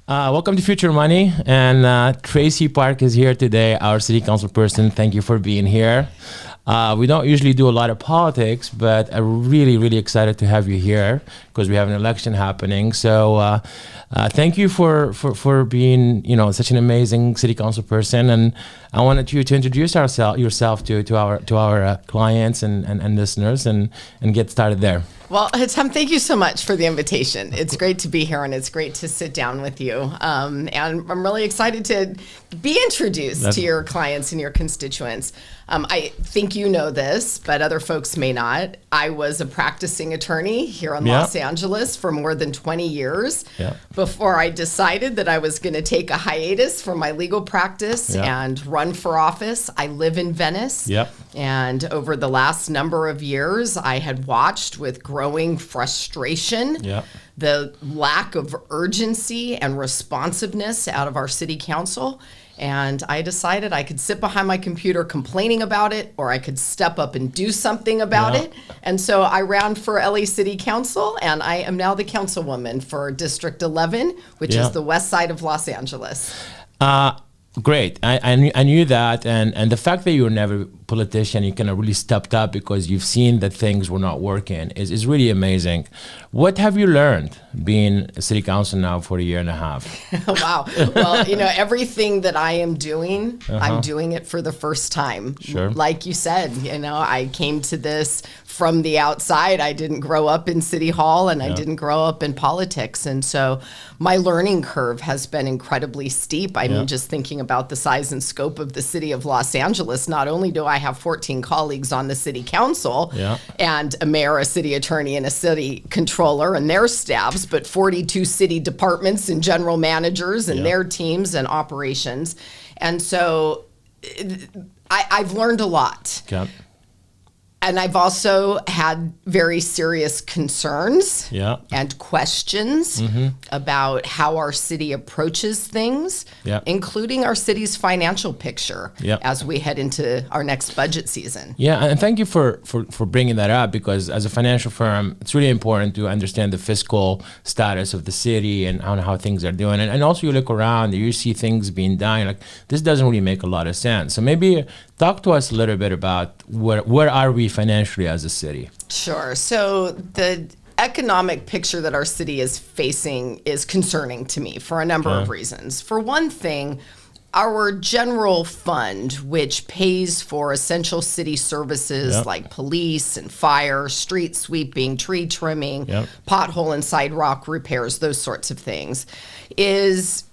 Welcome to Future Money, and Traci Park is here today, our city council person. Thank you for being here. We don't usually do a lot of politics, but I'm really, really excited to have you here because we have an election happening. So thank you for being, such an amazing city council person. And I wanted you to introduce yourself to our clients and listeners and get started there. Well, Hatem, thank you so much for the invitation. It's great to be here, and it's great to sit down with you. And I'm really excited to be introduced to your clients and your constituents. I think you know this, but other folks may not. I was a practicing attorney here in Los Angeles for more than 20 years before I decided that I was going to take a hiatus from my legal practice and run for office. I live in Venice. And over the last number of years, I had watched with growing frustration the lack of urgency and responsiveness out of our city council. And I decided I could sit behind my computer complaining about it, or I could step up and do something about it. And so I ran for LA City Council, and I am now the councilwoman for District 11, which is the west side of Los Angeles. Great. I knew that, and the fact that you were never a politician, you kind of really stepped up because you've seen that things were not working is really amazing. What have you learned being a city council now for a year and a half? Wow. Well, everything that I am doing, I'm doing it for the first time. Sure. Like you said, I came to this from the outside. I didn't grow up in City Hall, and I didn't grow up in politics. And so my learning curve has been incredibly steep. I mean, just thinking about the size and scope of the city of Los Angeles, not only do I have 14 colleagues on the city council and a mayor, a city attorney, and a city controller and their staffs, but 42 city departments and general managers and their teams and operations. And so I've learned a lot. And I've also had very serious concerns and questions about how our city approaches things, including our city's financial picture as we head into our next budget season. Yeah, and thank you for bringing that up, because as a financial firm, it's really important to understand the fiscal status of the city and how things are doing. And also you look around, you see things being done, like this doesn't really make a lot of sense. So maybe talk to us a little bit about where are we financially as a city? Sure. So the economic picture that our city is facing is concerning to me for a number of reasons. For one thing, our general fund, which pays for essential city services like police and fire, street sweeping, tree trimming, pothole and sidewalk repairs, those sorts of things, is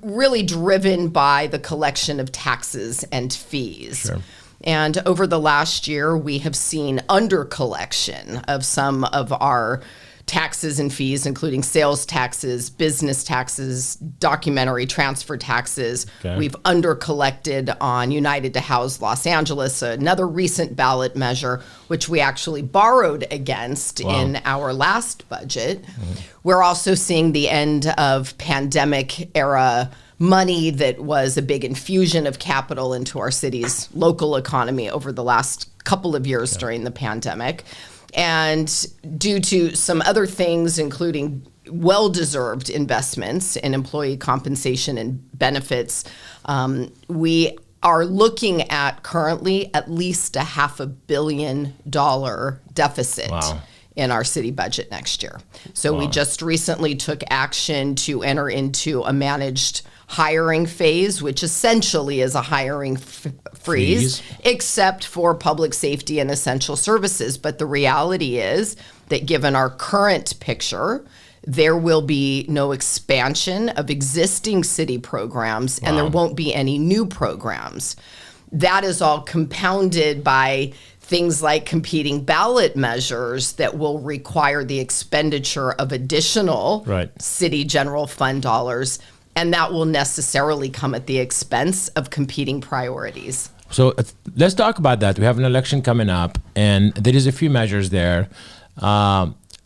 really driven by the collection of taxes and fees. And over the last year, we have seen under collection of some of our taxes and fees, including sales taxes, business taxes, documentary transfer taxes. We've under collected on United to House Los Angeles, another recent ballot measure, which we actually borrowed against in our last budget. We're also seeing the end of pandemic era money that was a big infusion of capital into our city's local economy over the last couple of years during the pandemic. And due to some other things, including well-deserved investments in employee compensation and benefits, we are looking at currently at least a $500 million deficit in our city budget next year. So we just recently took action to enter into a managed hiring phase, which essentially is a hiring freeze, except for public safety and essential services. But the reality is that given our current picture, there will be no expansion of existing city programs, and there won't be any new programs. That is all compounded by things like competing ballot measures that will require the expenditure of additional city general fund dollars, and that will necessarily come at the expense of competing priorities. So let's talk about that. We have an election coming up, and there is a few measures there.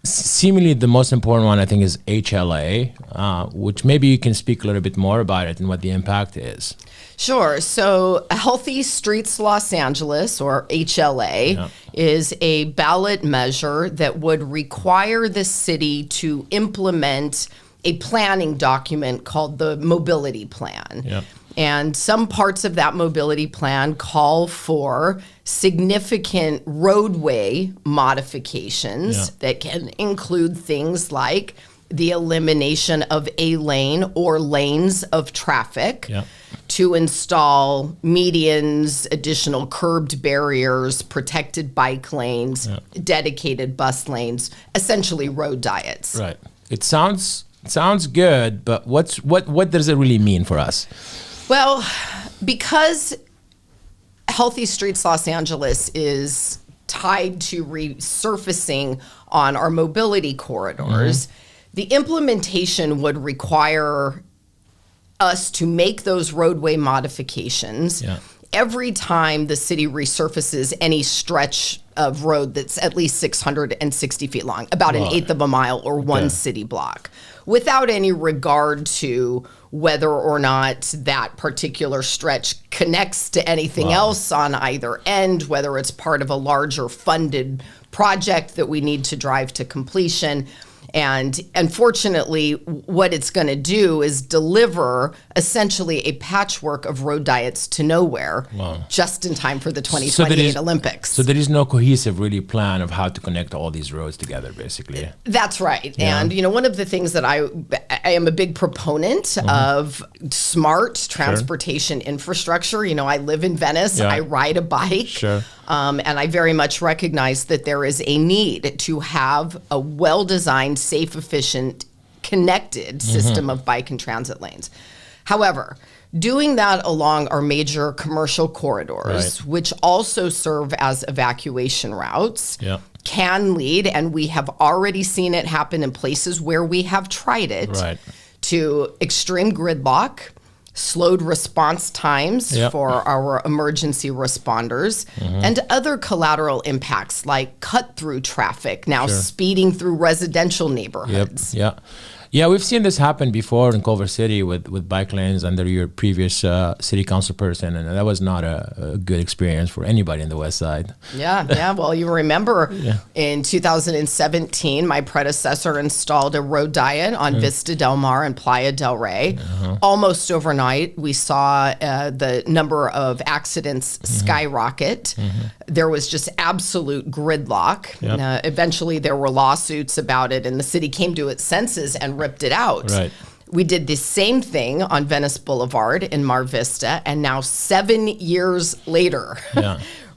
Seemingly the most important one, I think, is HLA, which maybe you can speak a little bit more about it and what the impact is. Sure. So Healthy Streets Los Angeles, or HLA, is a ballot measure that would require the city to implement a planning document called the Mobility Plan. Yep. And some parts of that mobility plan call for significant roadway modifications that can include things like the elimination of a lane or lanes of traffic, to install medians, additional curbed barriers, protected bike lanes, dedicated bus lanes, essentially road diets. Right. It sounds good, but what does it really mean for us? Well, because Healthy Streets Los Angeles is tied to resurfacing on our mobility corridors, the implementation would require us to make those roadway modifications every time the city resurfaces any stretch of road that's at least 660 feet long, about an eighth of a mile or one city block, without any regard to whether or not that particular stretch connects to anything else on either end, whether it's part of a larger funded project that we need to drive to completion. And unfortunately, what it's going to do is deliver essentially a patchwork of road diets to nowhere just in time for the 2028 Olympics. So there is no cohesive really plan of how to connect all these roads together, basically. That's right. And, one of the things that I am a big proponent of smart transportation infrastructure. I live in Venice. I ride a bike. And I very much recognize that there is a need to have a well-designed, safe, efficient, connected system of bike and transit lanes. However, doing that along our major commercial corridors, which also serve as evacuation routes, can lead, and we have already seen it happen in places where we have tried it, to extreme gridlock, slowed response times for our emergency responders, and other collateral impacts like cut-through traffic, now speeding through residential neighborhoods. Yeah, we've seen this happen before in Culver City with bike lanes under your previous city council person, and that was not a good experience for anybody in the West Side. Well, you remember in 2017, my predecessor installed a road diet on Vista Del Mar and Playa del Rey. Almost overnight, we saw the number of accidents skyrocket. There was just absolute gridlock. Eventually, there were lawsuits about it, and the city came to its senses and ripped it out. We did the same thing on Venice Boulevard in Mar Vista, and now 7 years later,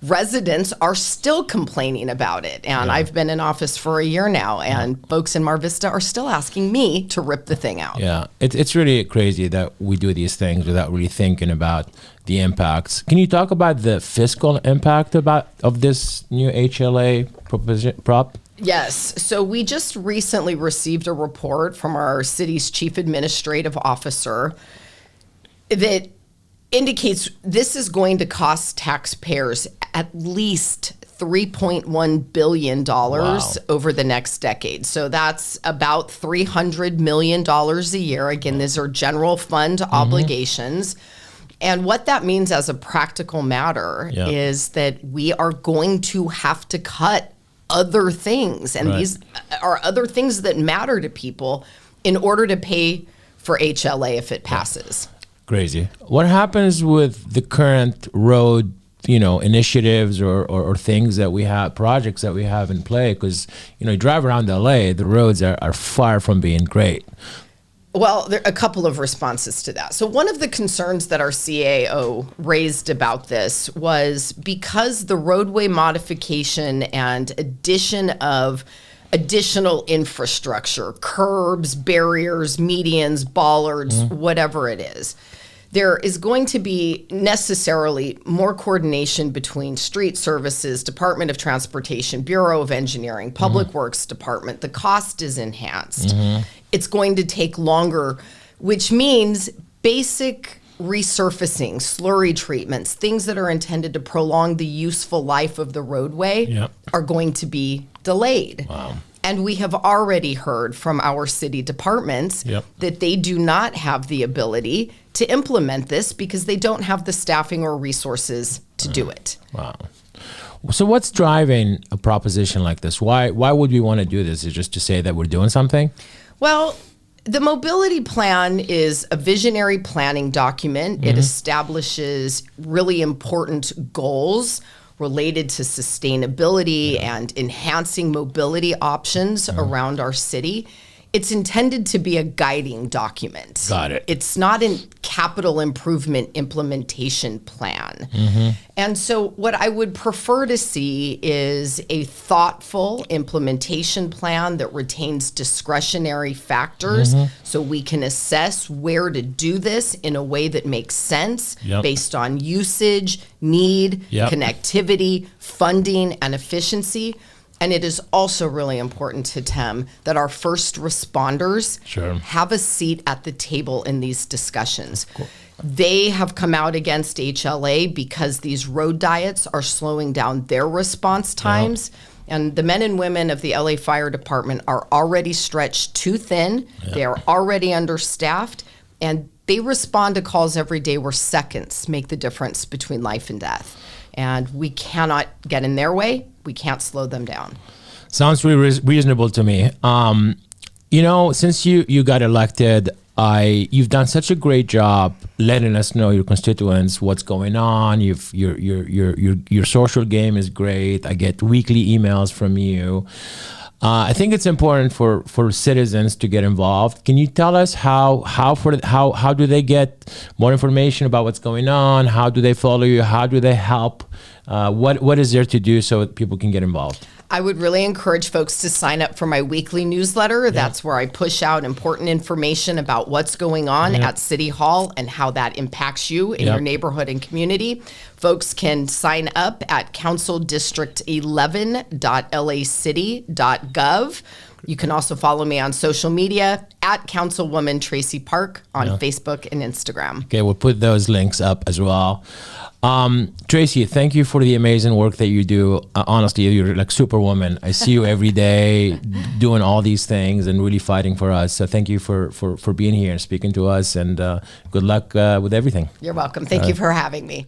residents are still complaining about it. And I've been in office for a year now, and folks in Mar Vista are still asking me to rip the thing out. It's really crazy that we do these things without really thinking about the impacts. Can you talk about the fiscal impact of this new HLA prop? Yes. So we just recently received a report from our city's chief administrative officer that indicates this is going to cost taxpayers at least $3.1 billion over the next decade. So that's about $300 million a year. Again, these are general fund obligations. And what that means as a practical matter is that we are going to have to cut other things. And these are other things that matter to people in order to pay for HLA if it passes. Crazy. What happens with the current road, initiatives or things that we have, projects that we have in play? Because, you drive around LA, the roads are far from being great. Well, there are a couple of responses to that. So one of the concerns that our CAO raised about this was because the roadway modification and addition of additional infrastructure, curbs, barriers, medians, bollards, whatever it is, there is going to be necessarily more coordination between street services, Department of Transportation, Bureau of Engineering, Public Works Department. The cost is enhanced. It's going to take longer, which means basic resurfacing, slurry treatments, things that are intended to prolong the useful life of the roadway are going to be delayed. And we have already heard from our city departments that they do not have the ability to implement this because they don't have the staffing or resources to do it. So what's driving a proposition like this? Why would we want to do this? Is it just to say that we're doing something? Well, The mobility plan is a visionary planning document. It establishes really important goals related to sustainability and enhancing mobility options around our city. It's intended to be a guiding document. Got it. It's not a capital improvement implementation plan. And so what I would prefer to see is a thoughtful implementation plan that retains discretionary factors so we can assess where to do this in a way that makes sense based on usage, need, connectivity, funding, and efficiency. And it is also really important to Hatem that our first responders have a seat at the table in these discussions. Cool. They have come out against HLA because these road diets are slowing down their response times. And the men and women of the LA Fire Department are already stretched too thin. They are already understaffed. And they respond to calls every day where seconds make the difference between life and death. And we cannot get in their way. We can't slow them down. Sounds really reasonable to me. You know, since you got elected, you've done such a great job letting us know, your constituents, what's going on. Your social game is great. I get weekly emails from you. I think it's important for citizens to get involved. Can you tell us how do they get more information about what's going on? How do they follow you? How do they help? What is there to do so people can get involved? I would really encourage folks to sign up for my weekly newsletter. That's where I push out important information about what's going on at City Hall and how that impacts you in your neighborhood and community. Folks can sign up at councildistrict11.lacity.gov. You can also follow me on social media at Council Woman Traci Park on Facebook and Instagram. Okay, we'll put those links up as well. Traci, thank you for the amazing work that you do. Honestly, you're like superwoman. I see you every day doing all these things and really fighting for us. So thank you for being here and speaking to us, and good luck with everything. You're welcome. Thank you for having me.